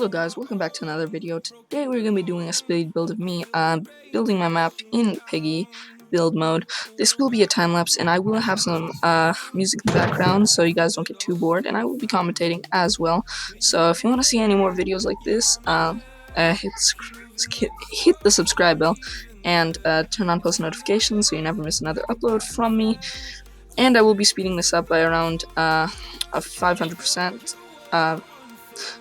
Hello guys, welcome back to another video. Today we're going to be doing a speed build of me building my map in Piggy build mode. This will be a time lapse and I will have some music in the background so you guys don't get too bored, and I will be commentating as well. So if you want to see any more videos like this, hit the subscribe bell and turn on post notifications so you never miss another upload from me. And I will be speeding this up by around 500%.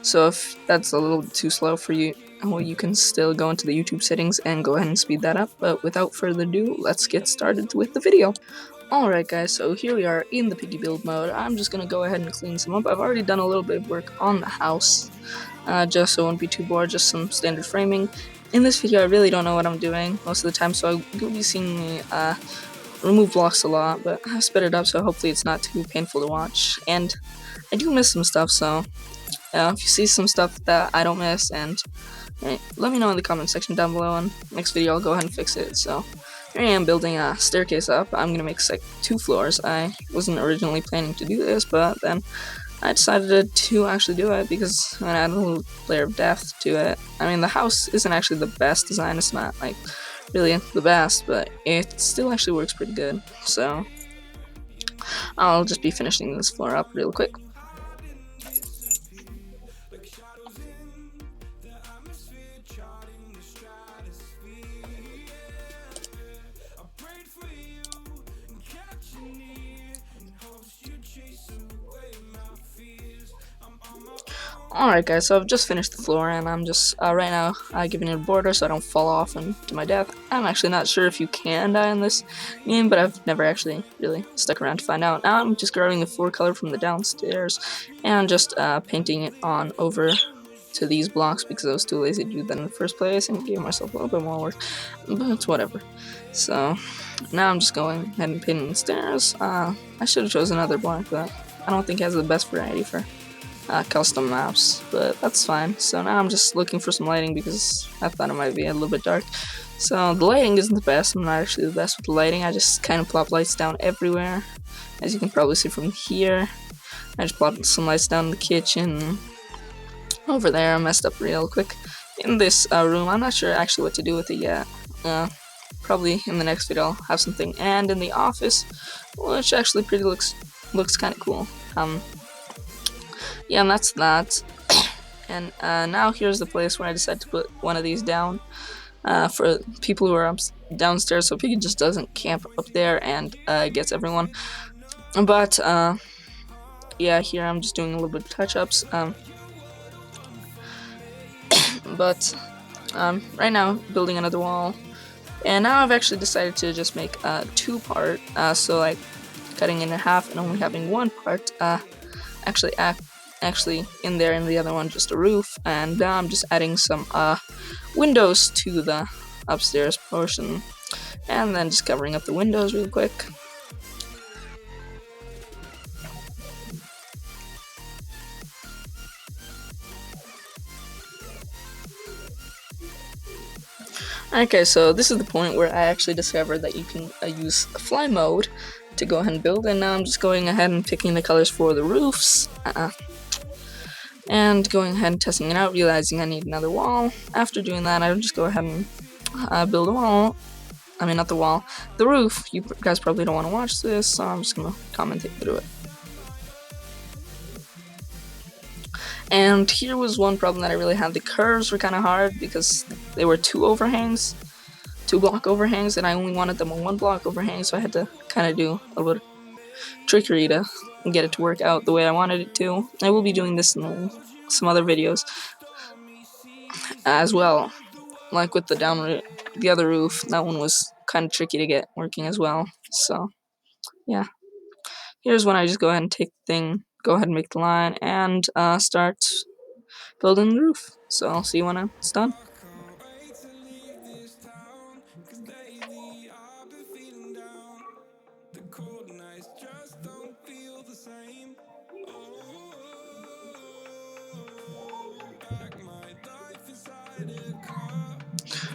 So if that's a little too slow for you, well, you can still go into the YouTube settings and go ahead and speed that up. But without further ado, let's get started with the video. Alright guys, so here we are in the Piggy build mode. I'm just going to go ahead and clean some up. I've already done a little bit of work on the house, just so I won't be too bored, just some standard framing. In this video, I really don't know what I'm doing most of the time, so you'll be seeing me remove blocks a lot, but I sped it up, so hopefully it's not too painful to watch. And I do miss some stuff, so if you see some stuff that I don't miss, and let me know in the comment section down below, and next video I'll go ahead and fix it. So here I am building a staircase up. I'm going to make like 2 floors. I wasn't originally planning to do this, but then I decided to actually do it because I'm going to add a little layer of depth to it. I mean, the house isn't actually the best design. It's not like really the best, but it still actually works pretty good. So I'll just be finishing this floor up real quick. Alright guys, so I've just finished the floor, and I'm just right now giving it a border so I don't fall off into my death. I'm actually not sure if you can die in this game, but I've never actually really stuck around to find out. Now I'm just grabbing the floor color from the downstairs and just painting it on over to these blocks because I was too lazy to do that in the first place and gave myself a little bit more work, but it's whatever. So now I'm just going ahead and painting the stairs. I should have chosen another block, but I don't think it has the best variety for custom maps, but that's fine. So now I'm just looking for some lighting because I thought it might be a little bit dark. So the lighting isn't the best. I'm not actually the best with the lighting. I just kind of plop lights down everywhere, as you can probably see from here. I just plopped some lights down in the kitchen. Over there I messed up real quick. In this room, I'm not sure actually what to do with it yet. Probably in the next video I'll have something. And in the office, which actually pretty looks kind of cool. Yeah, and that's that. And now here's the place where I decided to put one of these down for people who are up downstairs, so Piggy just doesn't camp up there and gets everyone. But yeah, here I'm just doing a little bit of touch-ups. But right now building another wall, and now I've actually decided to just make 2-part, so like cutting it in half and only having 1 part actually in there, and the other one just a roof. And now I'm just adding some windows to the upstairs portion, and then just covering up the windows real quick. Okay, so this is the point where I actually discovered that you can use fly mode to go ahead and build, and now I'm just going ahead and picking the colors for the roofs, and going ahead and testing it out, realizing I need another wall. After doing that, I'll just go ahead and build a wall. I mean, not the wall, the roof. You guys probably don't want to watch this, so I'm just going to commentate through it. And here was one problem that I really had. The curves were kind of hard because they were 2 block overhangs, and I only wanted them on 1 block overhang, so I had to kind of do a little bit of trickery to get it to work out the way I wanted it to. I will be doing this in some other videos as well, like with the other roof. That one was kind of tricky to get working as well. So yeah, here's when I just go ahead and take the thing, go ahead and make the line, and start building the roof. So I'll see you when it's done.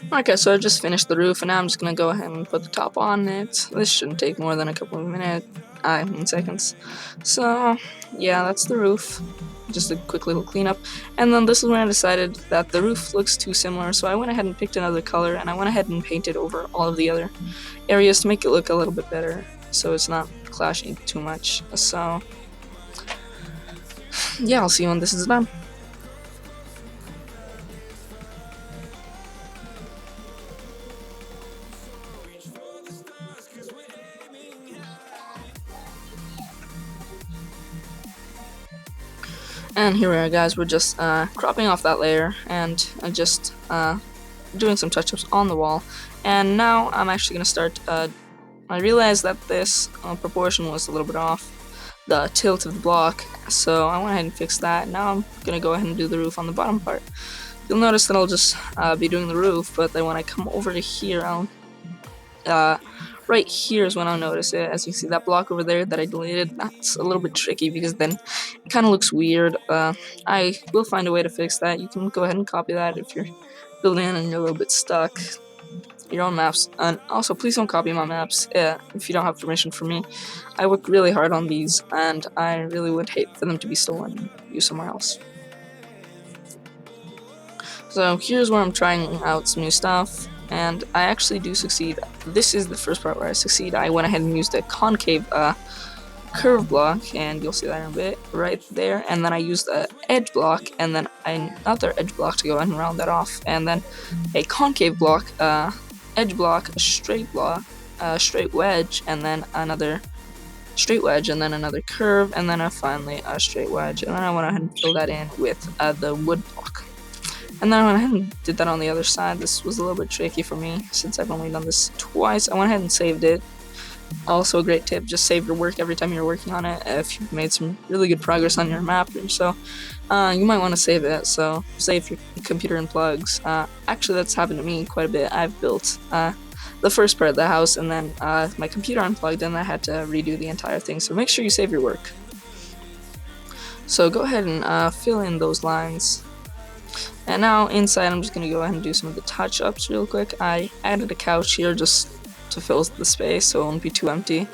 Okay, so I just finished the roof, and now I'm just gonna go ahead and put the top on it. This shouldn't take more than a couple of minutes, in seconds. So yeah, that's the roof. Just a quick little cleanup. And then this is when I decided that the roof looks too similar, so I went ahead and picked another color, and I went ahead and painted over all of the other areas to make it look a little bit better, so it's not clashing too much. So yeah, I'll see you when this is done. And here we are, guys. We're just cropping off that layer and just doing some touch-ups on the wall. And now I'm actually going to start. I realized that this proportion was a little bit off, the tilt of the block, so I went ahead and fixed that. Now I'm going to go ahead and do the roof on the bottom part. You'll notice that I'll just be doing the roof, but then when I come over to here, I'll right here is when I'll notice it. As you see, that block over there that I deleted, that's a little bit tricky because then it kind of looks weird. I will find a way to fix that. You can go ahead and copy that if you're building and you're a little bit stuck. Your own maps. And also, please don't copy my maps if you don't have permission from me. I work really hard on these, and I really would hate for them to be stolen and used somewhere else. So here's where I'm trying out some new stuff, and I actually do succeed. This is the first part where I succeed. I went ahead and used a concave curve block, and you'll see that in a bit, right there. And then I used an edge block, and then another edge block to go ahead and round that off, and then a concave block, edge block, a straight block, a straight wedge, and then another straight wedge, and then another curve, and then finally a straight wedge. And then I went ahead and filled that in with the wood block. And then I went ahead and did that on the other side. This was a little bit tricky for me since I've only done this twice. I went ahead and saved it. Also a great tip, just save your work every time you're working on it. If you've made some really good progress on your map, so you might want to save it. So save your computer and plugs. Actually, that's happened to me quite a bit. I've built the first part of the house, and then my computer unplugged, and I had to redo the entire thing. So make sure you save your work. So go ahead and fill in those lines. And now inside, I'm just going to go ahead and do some of the touch-ups real quick. I added a couch here just to fill the space so it won't be too empty.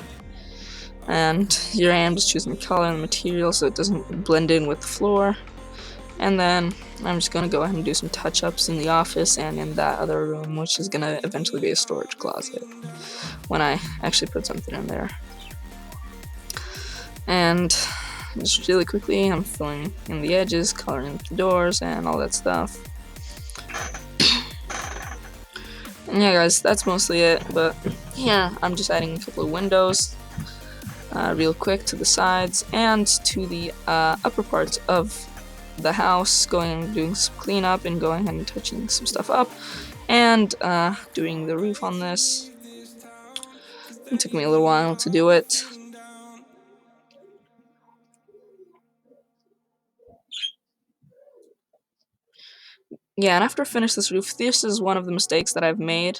And here I am just choosing the color and the material so it doesn't blend in with the floor. And then I'm just going to go ahead and do some touch-ups in the office and in that other room, which is going to eventually be a storage closet when I actually put something in there. And just really quickly, I'm filling in the edges, coloring the doors, and all that stuff. And yeah, guys, that's mostly it. But yeah, I'm just adding a couple of windows real quick to the sides and to the upper parts of the house, going and doing some cleanup and going and touching some stuff up, and doing the roof on this. It took me a little while to do it. Yeah, and after I finish this roof, this is one of the mistakes that I've made.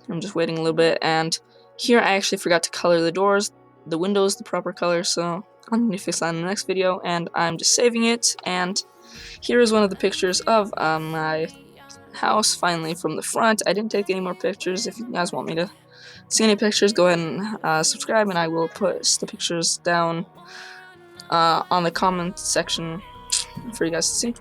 I'm just waiting a little bit, and here I actually forgot to color the doors, the windows, the proper color, so I'm going to fix that in the next video, and I'm just saving it. And here is one of the pictures of my house finally from the front. I didn't take any more pictures. If you guys want me to see any pictures, go ahead and subscribe, and I will post the pictures down on the comment section for you guys to see.